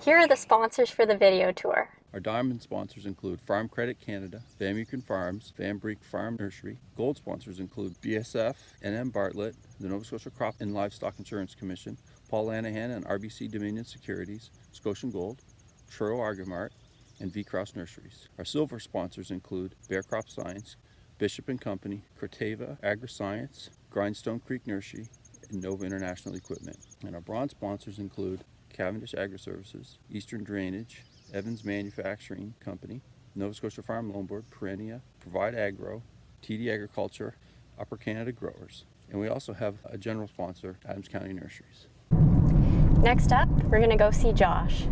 Here are the sponsors for the video tour. Our diamond sponsors include Farm Credit Canada, Miekeren Farms, Brenk Nursery. Gold sponsors include BASF, NM Bartlett, the Nova Scotia Crop and Livestock Insurance Commission, Paul Lannan and RBC Dominion Securities, Scotian Gold, Truro Agromart, and Kraus Nurseries. Our silver sponsors include CropScience, Bishop & Company, Corteva AgriScience, Grindstone Creek Nursery, and Nova International Equipment. And our bronze sponsors include Cavendish Agri-Services, Eastern Drainage, Evans Manufacturing Company, Nova Scotia Farm Loan Board, Perennia, Provide Agro, TD Agriculture, Upper Canada Growers. And we also have a general sponsor, Adams County Nurseries. Next up, we're going to go see Josh.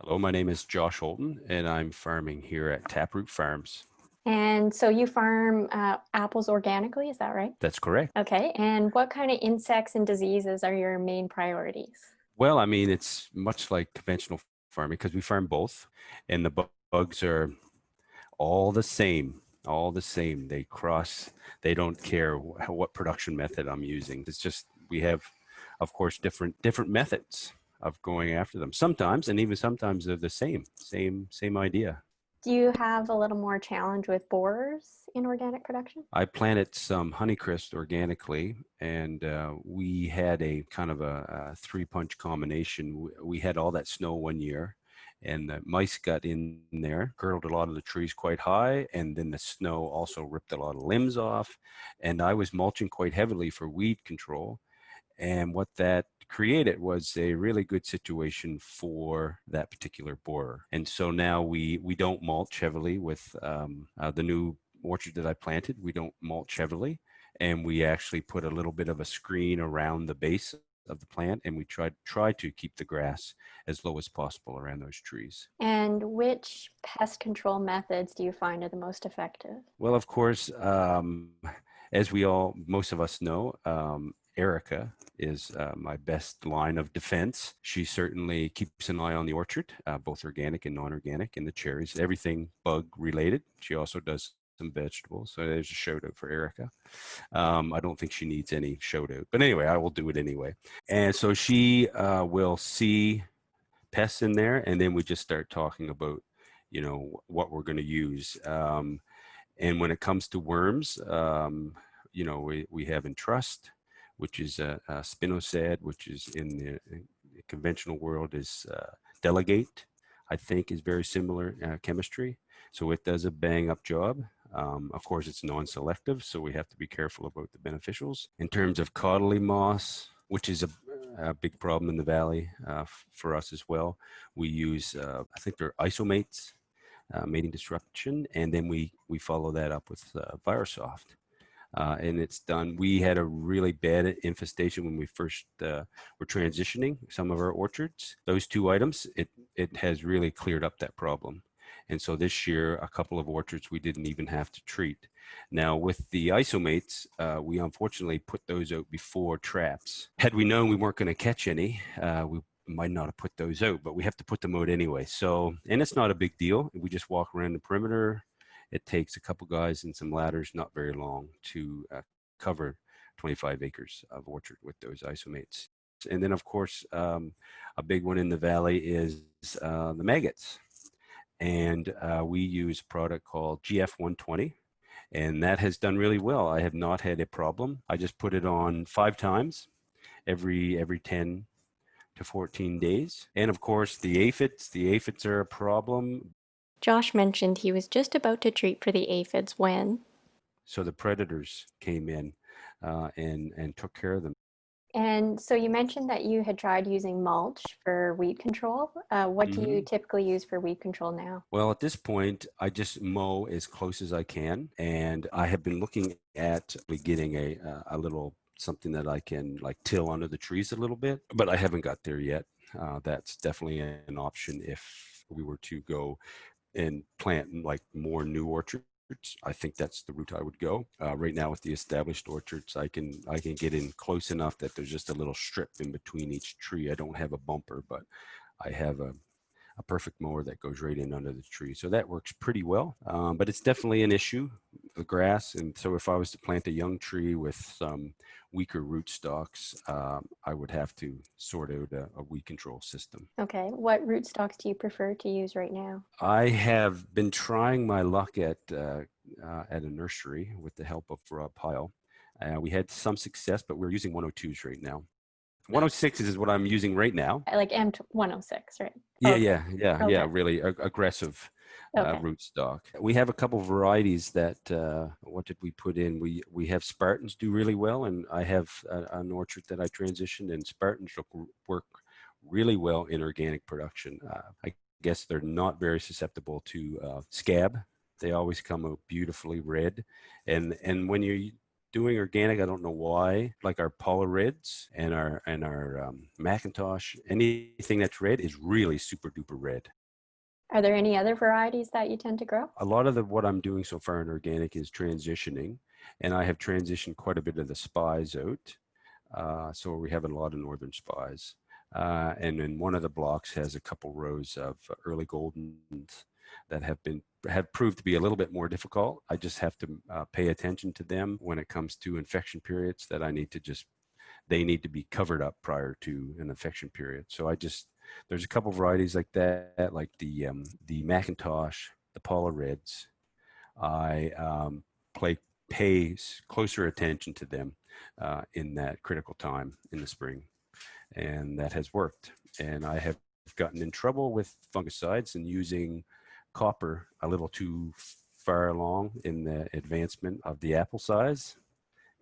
Hello, my name is Josh Oulton, and I'm farming here at TapRoot Farms. And so you farm apples organically, is that right? That's correct. Okay, and what kind of insects and diseases are your main priorities? Well, I mean, it's much like conventional farming because we farm both, and the bugs are all the same. They cross, they don't care what production method I'm using. It's just, we have, of course, different methods of going after them. Sometimes, and even sometimes they're the same idea. Do you have a little more challenge with borers in organic production? I planted some Honeycrisp organically, and we had a kind of a three-punch combination. We had all that snow one year, and the mice got in there, girdled a lot of the trees quite high, and then the snow also ripped a lot of limbs off. And I was mulching quite heavily for weed control. And what that created was a really good situation for that particular borer. And so now we don't mulch heavily with the new orchard that I planted. We don't mulch heavily, and we actually put a little bit of a screen around the base of the plant, and we try to keep the grass as low as possible around those trees. And which pest control methods do you find are the most effective? Well, of course, as most of us know, Erica is my best line of defense. She certainly keeps an eye on the orchard, both organic and non-organic, and the cherries, everything bug related. She also does some vegetables. So there's a shout out for Erica. I don't think she needs any shout out, but anyway, I will do it anyway. And so she will see pests in there, and then we just start talking about, what we're going to use. And when it comes to worms, we have Entrust, which is a spinosad, which is in the conventional world is Delegate, I think is very similar chemistry. So it does a bang up job. Of course, it's non-selective, so we have to be careful about the beneficials. In terms of codily moss, which is a big problem in the valley for us as well, we use, I think they're isomates, mating disruption, and then we follow that up with Virosoft. And it's done. We had a really bad infestation when we first were transitioning some of our orchards. Those two items, it has really cleared up that problem. And so this year, a couple of orchards we didn't even have to treat. Now with the isomates, we unfortunately put those out before traps. Had we known we weren't going to catch any, we might not have put those out, but we have to put them out anyway. So, and it's not a big deal. We just walk around the perimeter. It takes a couple guys and some ladders, not very long, to cover 25 acres of orchard with those isomates. And then, of course, a big one in the valley is the maggots. And we use a product called GF120, and that has done really well. I have not had a problem. I just put it on 5 times every 10 to 14 days. And of course, the aphids are a problem. Josh mentioned he was just about to treat for the aphids when? So the predators came in and took care of them. And so you mentioned that you had tried using mulch for weed control. What do you typically use for weed control now? Well, at this point, I just mow as close as I can. And I have been looking at getting a little something that I can like till under the trees a little bit, but I haven't got there yet. That's definitely an option if we were to go and plant like more new orchards. I think that's the route I would go. Right now with the established orchards, I can get in close enough that there's just a little strip in between each tree. I don't have a bumper, but I have a perfect mower that goes right in under the tree. So that works pretty well, but it's definitely an issue, the grass. And so if I was to plant a young tree with some weaker rootstocks, I would have to sort out a weed control system. Okay. What rootstocks do you prefer to use right now? I have been trying my luck at a nursery with the help of Rob Pyle. We had some success, but we're using 102s right now. 106 is what I'm using right now. Like M106, right? Yeah, Okay. yeah, Okay. really aggressive Okay. rootstock. We have a couple varieties that, what did we put in? We have Spartans do really well, and I have an orchard that I transitioned, and Spartans work really well in organic production. I guess they're not very susceptible to scab. They always come out beautifully red, and when you're doing organic, I don't know why, like our Paula Reds and our Macintosh, anything that's red is really super duper red. Are there any other varieties that you tend to grow? A lot of what I'm doing so far in organic is transitioning, and I have transitioned quite a bit of the spies out. So we have a lot of northern spies. And then one of the blocks has a couple rows of early goldens that have proved to be a little bit more difficult. I just have to pay attention to them when it comes to infection periods that they need to be covered up prior to an infection period. So there's a couple varieties like that, like the Macintosh, the Paula Reds. I pay closer attention to them in that critical time in the spring, and that has worked. And I have gotten in trouble with fungicides and using copper a little too far along in the advancement of the apple size,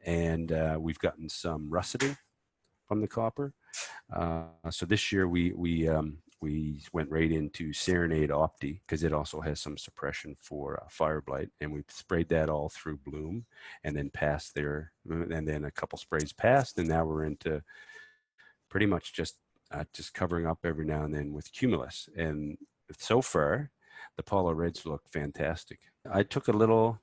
and we've gotten some russeting from the copper. So this year we went right into Serenade Opti because it also has some suppression for fire blight, and we sprayed that all through bloom, and then passed there, and then a couple sprays passed, and now we're into pretty much just covering up every now and then with Cumulus, and so far the Paula Reds look fantastic. I took a little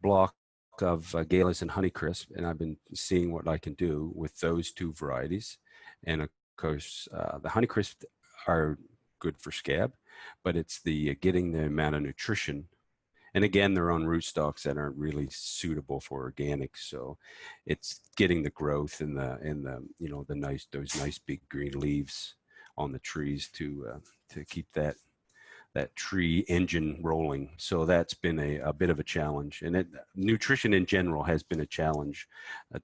block of Galas and Honeycrisp, and I've been seeing what I can do with those two varieties. And of course, the Honeycrisp are good for scab, but it's the getting the amount of nutrition. And again, they're on rootstocks that aren't really suitable for organic. So it's getting the growth and those nice big green leaves on the trees to keep that tree engine rolling. So that's been a bit of a challenge. And nutrition in general has been a challenge,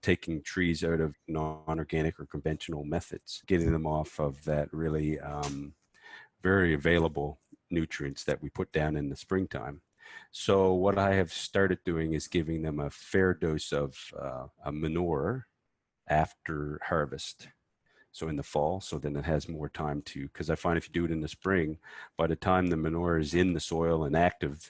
taking trees out of non-organic or conventional methods, getting them off of that really very available nutrients that we put down in the springtime. So what I have started doing is giving them a fair dose of a manure after harvest. So in the fall, so then it has more time to, because I find if you do it in the spring, by the time the manure is in the soil and active,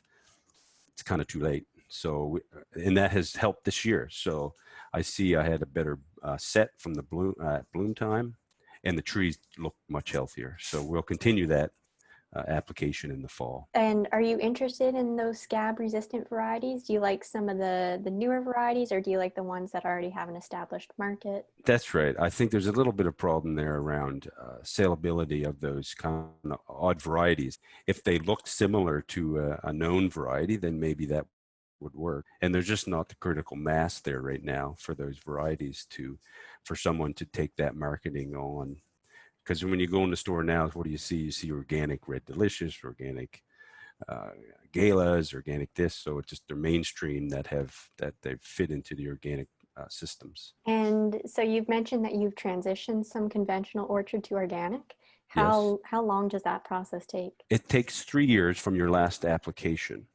it's kind of too late. So, and that has helped this year. So I see I had a better set from the bloom time, and the trees look much healthier. So we'll continue that application in the fall. And are you interested in those scab resistant varieties? Do you like some of the newer varieties, or do you like the ones that already have an established market? That's right. I think there's a little bit of problem there around saleability of those kind of odd varieties. If they look similar to a known variety, then maybe that would work. And there's just not the critical mass there right now for those varieties for someone to take that marketing on. Because when you go in the store now, what do you see? You see organic Red Delicious, organic galas, organic this. So it's just they're mainstream that they fit into the organic systems. And so you've mentioned that you've transitioned some conventional orchard to organic. Yes. How long does that process take? It takes 3 years from your last application.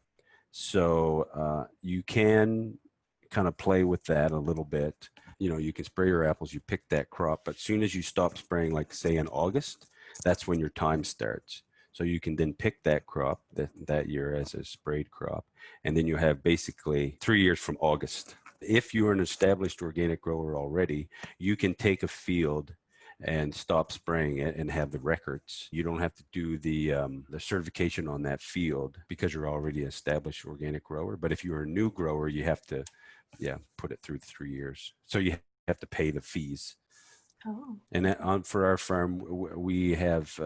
So you can kind of play with that a little bit. You know, you can spray your apples, you pick that crop, but as soon as you stop spraying, like say in August, that's when your time starts. So you can then pick that crop that year as a sprayed crop, and then you have basically 3 years from August. If you're an established organic grower already, you can take a field and stop spraying it and have the records. You don't have to do the certification on that field because you're already an established organic grower. But if you're a new grower, you have to put it through 3 years. So you have to pay the fees. Oh. And for our farm, we have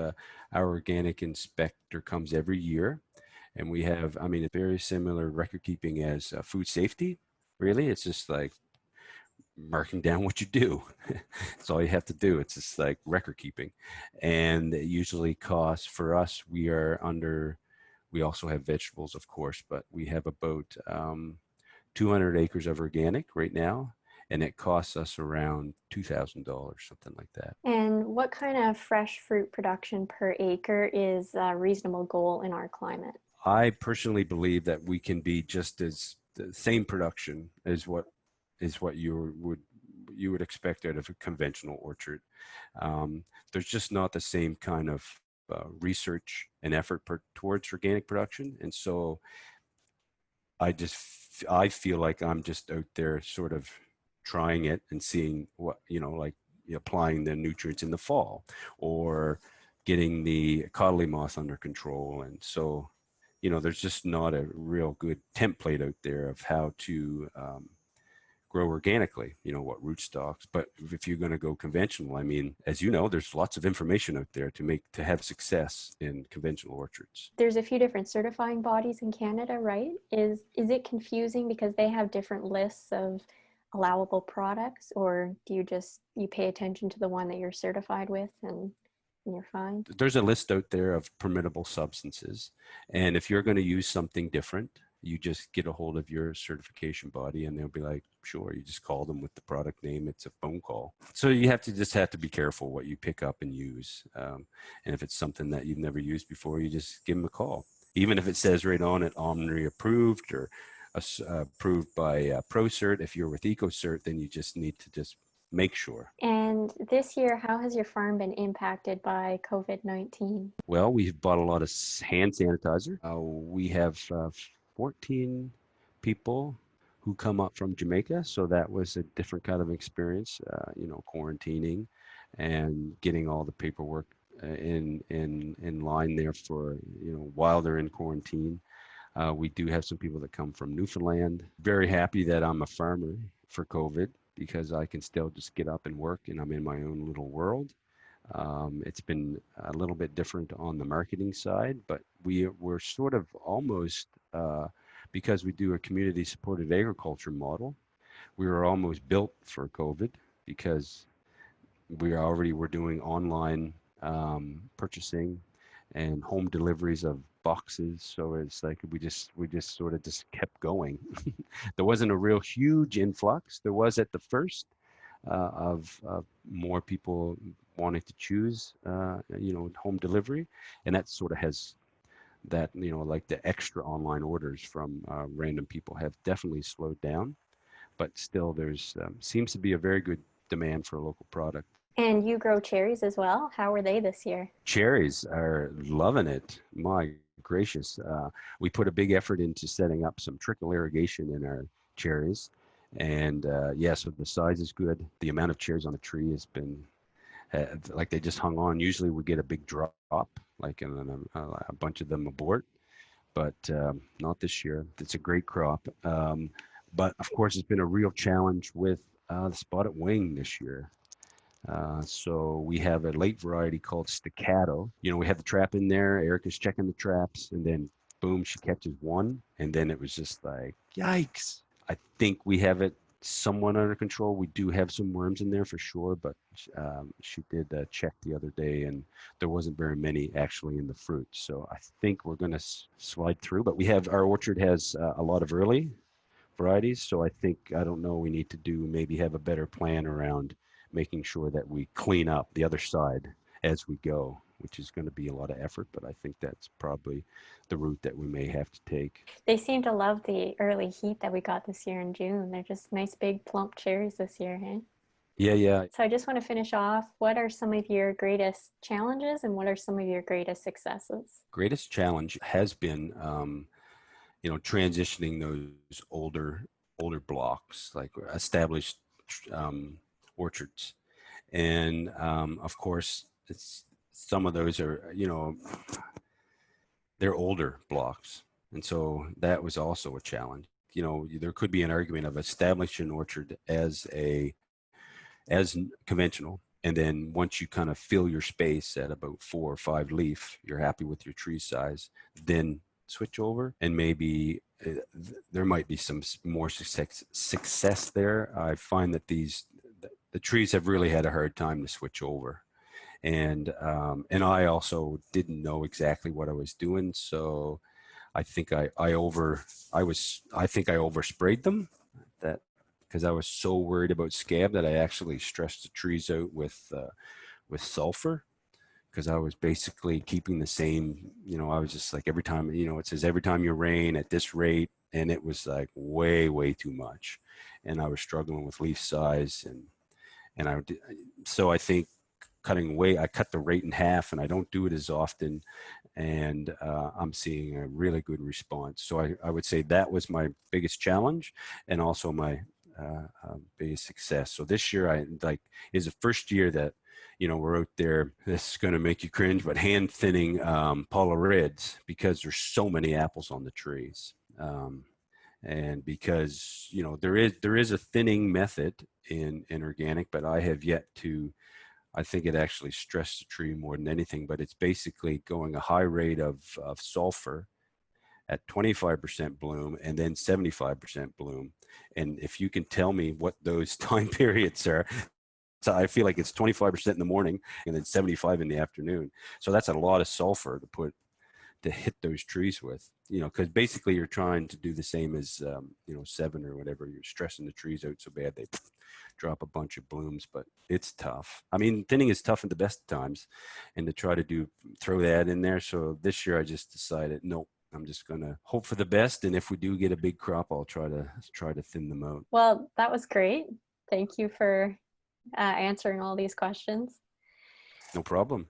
our organic inspector comes every year. And we have, I mean, a very similar record keeping as food safety. Really, it's just like marking down what you do. That's all you have to do. It's just like record keeping. And it usually costs for us, we also have vegetables, of course, but we have about 200 acres of organic right now. And it costs us around $2,000, something like that. And what kind of fresh fruit production per acre is a reasonable goal in our climate? I personally believe that we can be just as the same production as what you would expect out of a conventional orchard. There's just not the same kind of research and effort towards organic production, and so I feel like I'm just out there sort of trying it and seeing what, like applying the nutrients in the fall or getting the codling moth under control. And so, there's just not a real good template out there of how to grow organically, what rootstocks. But if you're going to go conventional, I mean, as you know, there's lots of information out there to have success in conventional orchards. There's a few different certifying bodies in Canada, right? Is it confusing because they have different lists of allowable products, or do you pay attention to the one that you're certified with and you're fine? There's a list out there of permittable substances, and if you're going to use something different, you just get a hold of your certification body and they'll be like, sure. You just call them with the product name. It's a phone call. So you have to be careful what you pick up and use. And if it's something that you've never used before, you just give them a call. Even if it says right on it, Omni approved or approved by ProCert. If you're with EcoCert, then you just need to just make sure. And this year, how has your farm been impacted by COVID-19? Well, we've bought a lot of hand sanitizer. We have 14 people who come up from Jamaica, so that was a different kind of experience, quarantining and getting all the paperwork in line there for, while they're in quarantine. We do have some people that come from Newfoundland. Very happy that I'm a farmer for COVID because I can still just get up and work and I'm in my own little world. It's been a little bit different on the marketing side, but we're sort of almost, because we do a community supported agriculture model, we were almost built for COVID because we already were doing online purchasing and home deliveries of boxes. So it's like we just sort of just kept going. There wasn't a real huge influx. There was at the first of more people wanting to choose, home delivery, and that sort of has that, like the extra online orders from random people have definitely slowed down, but still there's seems to be a very good demand for a local product. And you grow cherries as well. How were they this year? Cherries are loving it. My gracious. We put a big effort into setting up some trickle irrigation in our cherries. And so the size is good. The amount of cherries on the tree has been like they just hung on. Usually we get a big drop, like and then a bunch of them abort, but not this year. It's a great crop. But of course, it's been a real challenge with the spotted wing this year. So we have a late variety called Staccato. We have the trap in there. Erica's checking the traps, and then boom, she catches one, and then it was just like, yikes. I think we have it somewhat under control. We do have some worms in there for sure, but she did check the other day, and there wasn't very many actually in the fruit. So I think we're going to slide through. But our orchard has a lot of early varieties, so I don't know, we need to maybe have a better plan around making sure that we clean up the other side as we go, which is going to be a lot of effort, but I think that's probably the route that we may have to take. They seem to love the early heat that we got this year in June. They're just nice big plump cherries this year, hey? Yeah. So I just want to finish off. What are some of your greatest challenges and what are some of your greatest successes? Greatest challenge has been, transitioning those older blocks, like established orchards. And of course, some of those are, they're older blocks. And so that was also a challenge. There could be an argument of establishing an orchard as conventional. And then once you kind of fill your space at about 4 or 5 leaf, you're happy with your tree size, then switch over and maybe there might be some more success there. I find that the trees have really had a hard time to switch over. And I also didn't know exactly what I was doing. So I think I oversprayed them, that because I was so worried about scab that I actually stressed the trees out with sulfur, because I was basically keeping the same, I was just like, every time, it says every time you rain at this rate, and it was like way too much. And I was struggling with leaf size, and so I think I cut the rate in half, and I don't do it as often. And I'm seeing a really good response. So I would say that was my biggest challenge, and also my biggest success. So this year is the first year that, we're out there, this is going to make you cringe, but hand thinning Paula Reds, because there's so many apples on the trees. And because, there is a thinning method in organic, but I have yet to, I think it actually stressed the tree more than anything, but it's basically going a high rate of sulfur at 25% bloom and then 75% bloom. And if you can tell me what those time periods are, so I feel like it's 25% in the morning and then 75 in the afternoon. So that's a lot of sulfur to hit those trees with, because basically you're trying to do the same as, 7 or whatever. You're stressing the trees out so bad they drop a bunch of blooms, but it's tough. I mean, thinning is tough at the best times, and to try to throw that in there. So this year I just decided, nope, I'm just going to hope for the best. And if we do get a big crop, I'll try to thin them out. Well, that was great. Thank you for answering all these questions. No problem.